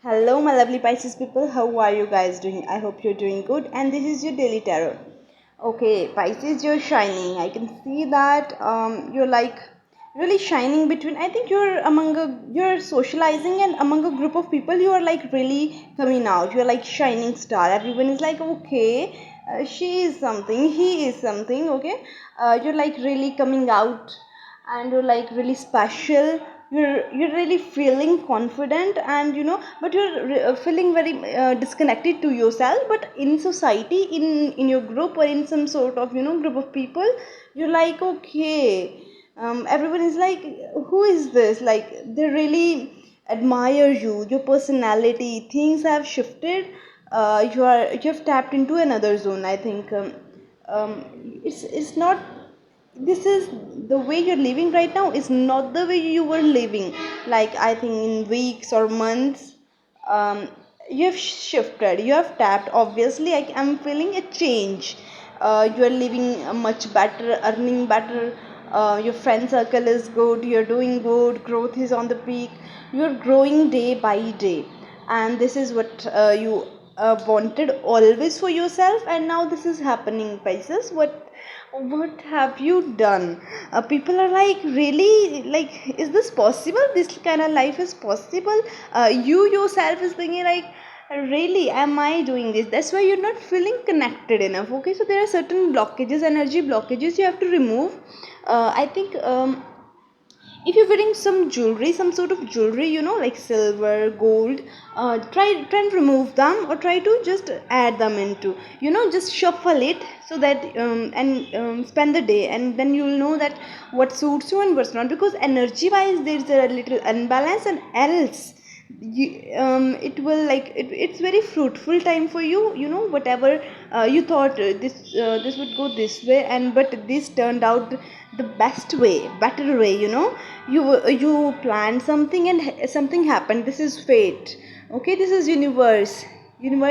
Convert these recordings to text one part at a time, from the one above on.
Hello, my lovely Pisces people. How are you guys doing? I hope you're doing good. And this is your daily tarot. Okay, Pisces, you're shining. I can see that you're like really shining between. I think you're socializing and among a group of people. You are like really coming out. You're like shining star. Everyone is like, okay, she is something, he is something. Okay, you're like really coming out and you're like really special. You're really feeling confident, and but you're feeling very disconnected to yourself. But in society, in your group, or in some sort of group of people, you're like, okay, everyone is like, who is this? Like, they really admire you, your personality. Things have shifted. You have tapped into another zone, I think. It's not, this is the way you're living right now is not the way you were living, like, I think in weeks or months. um, you have shifted, you have tapped. Obviously, I'm feeling a change. You are living much better, earning better. Your friend circle is good, you're doing good, growth is on the peak, you're growing day by day. And this is what you wanted always for yourself, and now this is happening, Pisces. What have you done? People are like, really, like, is this possible? This kind of life is possible? You yourself is thinking like, really, am I doing this? That's why you're not feeling connected enough. Okay, so there are certain blockages, energy blockages you have to remove. I think if you're wearing some jewelry, some sort of jewelry, like silver, gold, try and remove them, or try to just add them into, just shuffle it, so that and spend the day, and then you'll know that what suits you and what's not. Because energy wise, there's a little unbalance, and else it will like it's very fruitful time for you. Whatever you thought, this would go this way, and but this turned out the best way, better way. You planned something, and something happened. This is fate. Okay, this is universe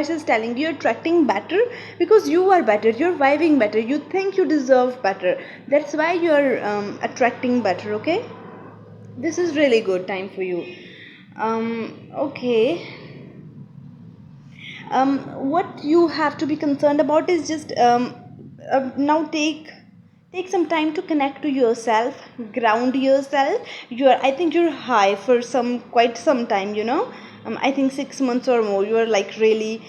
is telling you you're attracting better, because you are better, you're vibing better, you think you deserve better. That's why you're attracting better. Okay, this is really good time for you. Okay. What you have to be concerned about is just now take some time to connect to yourself, ground yourself. I think you're high for some quite some time. I think 6 months or more. You are like really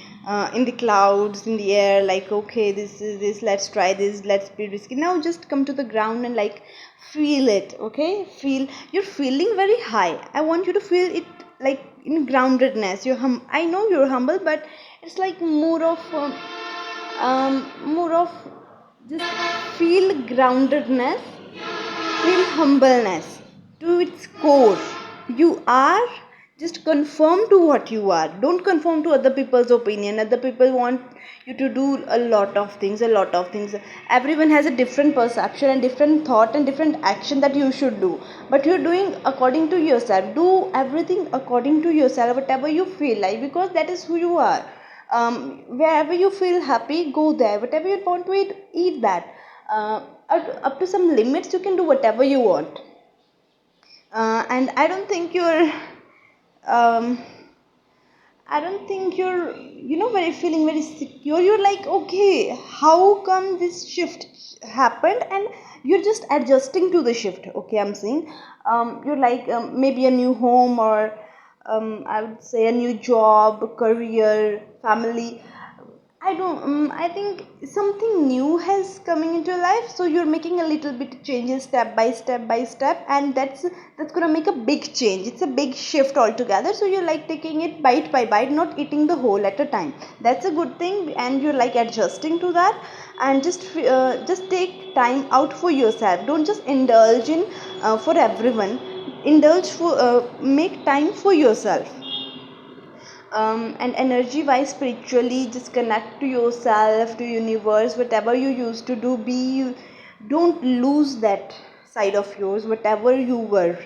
in the clouds, in the air, like, okay, this is this, let's try this, let's be risky. Now just come to the ground and like feel it. Okay, feel, you're feeling very high. I want you to feel it, like in groundedness. I know you're humble, but it's like more of just feel groundedness, feel humbleness to its core. You are, just conform to what you are. Don't conform to other people's opinion. Other people want you to do a lot of things. Everyone has a different perception and different thought and different action that you should do, but you're doing according to yourself. Do everything according to yourself, whatever you feel like, because that is who you are. Wherever you feel happy, go there. Whatever you want to eat that. Up to some limits, you can do whatever you want. And um, I don't think you're, very feeling very secure. You're like, okay, how come this shift happened? And you're just adjusting to the shift. Okay, I'm saying, you're like, maybe a new home, or I would say a new job, career, family. I don't. I think something new has coming into your life, so you're making a little bit changes step by step, and that's gonna make a big change. It's a big shift altogether. So you're like taking it bite by bite, not eating the whole at a time. That's a good thing, and you're like adjusting to that, and just take time out for yourself. Don't just indulge in for everyone. Make time for yourself. And energy wise, spiritually, just connect to yourself, to universe. Whatever you used to do, don't lose that side of yours, whatever you were,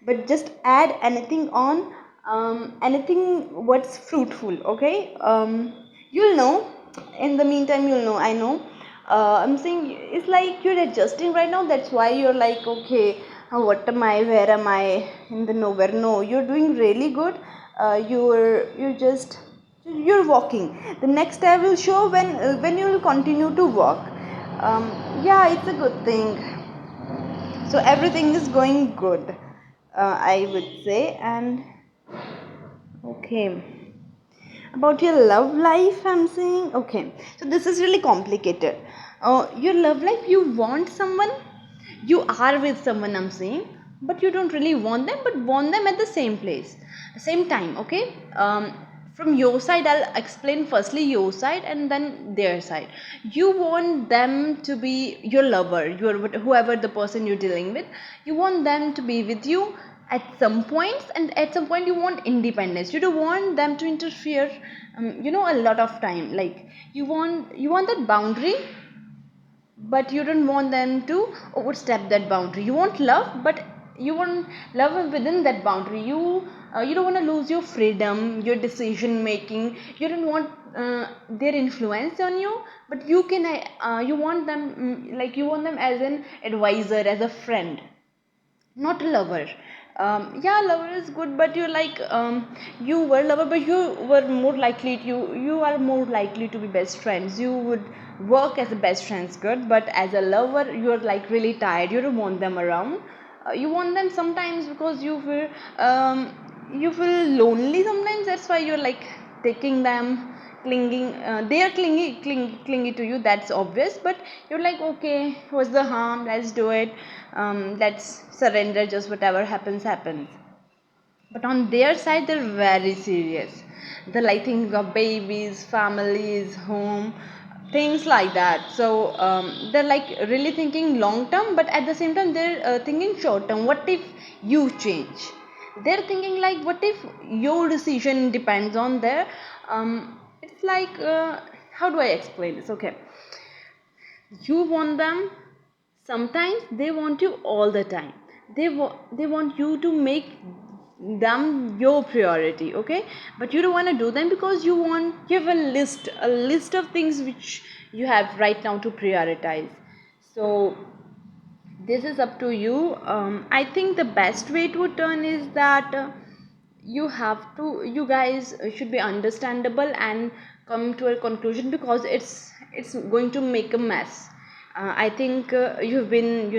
but just add anything on, anything what's fruitful. Okay, you'll know. In the meantime, you'll know. I know. I'm saying it's like you're adjusting right now. That's why you're like, okay, what am I? Where am I? In the nowhere. No, you're doing really good. you're walking. The next step will show when you will continue to walk. Yeah, it's a good thing. So everything is going good, I would say. And okay, about your love life, I'm saying, okay, so this is really complicated. Your love life, you want someone, you are with someone, I'm saying, but you don't really want them, but want them at the same place, same time. Okay, from your side, I'll explain firstly your side and then their side. You want them to be your lover, your whoever the person you're dealing with, you want them to be with you at some points, and at some point you want independence. You don't want them to interfere, a lot of time. Like you want that boundary, but you don't want them to overstep that boundary. You want love, but you want love within that boundary. You don't want to lose your freedom, your decision making. You don't want their influence on you, but you want them, you want them as an advisor, as a friend, not a lover. Yeah, lover is good, but you were lover, but you are more likely to be best friends. You would work as a best friends, good, but as a lover, you're like really tired. You don't want them around. You want them sometimes because you feel lonely sometimes. That's why you're like taking them, clinging. They are clingy to you, that's obvious, but you're like, okay, what's the harm, let's do it. Let's surrender, just whatever happens. But on their side, they're very serious. They're like thinking of babies, families, home, things like that. So they're like really thinking long term, but at the same time, they're thinking short term. What if you change? They're thinking like, what if your decision depends on their. It's like, how do I explain this? Okay, you want them, sometimes they want you all the time. They want you to make them your priority. Okay, but you don't want to do them because you have a list of things which you have right now to prioritize. So this is up to you. I think the best way to turn is that, you guys should be understandable and come to a conclusion, because it's going to make a mess. I think you've been,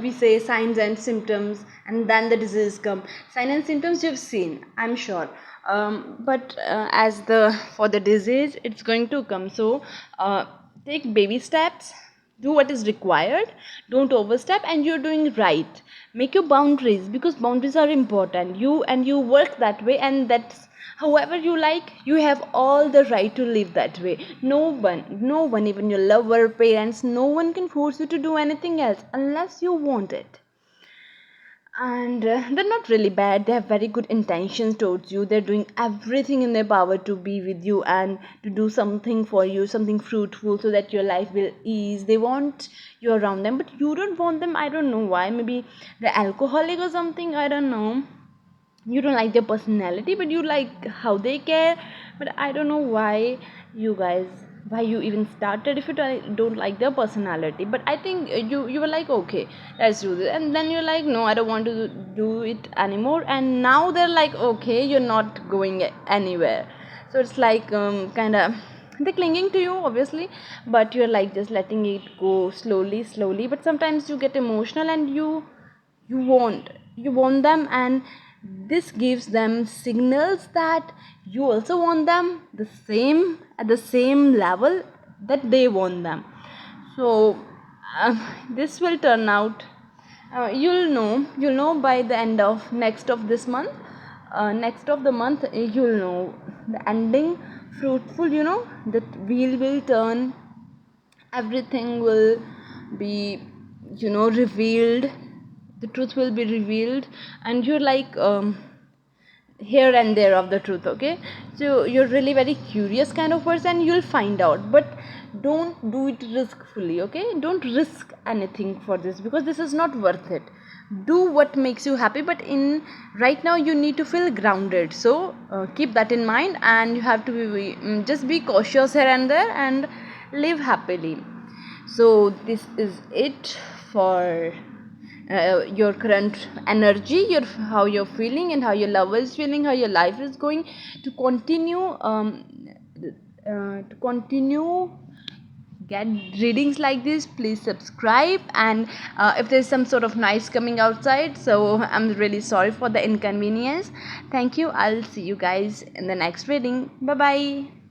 we say signs and symptoms, and then the disease come. Sign and symptoms you've seen, I'm sure. But as the for the disease, it's going to come. So take baby steps, do what is required, don't overstep, and you're doing right. Make your boundaries, because boundaries are important. You work that way, and that's however you like. You have all the right to live that way. No one, even your lover, parents, no one can force you to do anything else unless you want it. And they're not really bad. They have very good intentions towards you. They're doing everything in their power to be with you and to do something for you, something fruitful, so that your life will ease. They want you around them, but you don't want them. I don't know why. Maybe they're alcoholic or something, I don't know. You don't like their personality, but you like how they care. But I don't know why you guys, why you even started if you don't like their personality. But I think you were like, okay, let's do this, and then you're like, no, I don't want to do it anymore. And now they're like, okay, you're not going anywhere. So it's like, kind of, they're clinging to you obviously, but you're like just letting it go slowly. But sometimes you get emotional, and you want them, and this gives them signals that you also want them the same, at the same level that they want them. So this will turn out, you'll know by the end of next of the month, you'll know the ending fruitful, that wheel will turn, everything will be, revealed. The truth will be revealed, and you're like, here and there of the truth. Okay, so you're really very curious kind of person, you'll find out, but don't do it riskfully. Okay, don't risk anything for this, because this is not worth it. Do what makes you happy, but in right now you need to feel grounded. So keep that in mind, and you have to just be cautious here and there, and live happily. So this is it for your current energy, your how you're feeling and how your lover is feeling, how your life is going. To continue get readings like this, please subscribe. And if there's some sort of noise coming outside, so I'm really sorry for the inconvenience. Thank you. I'll see you guys in the next reading. Bye bye.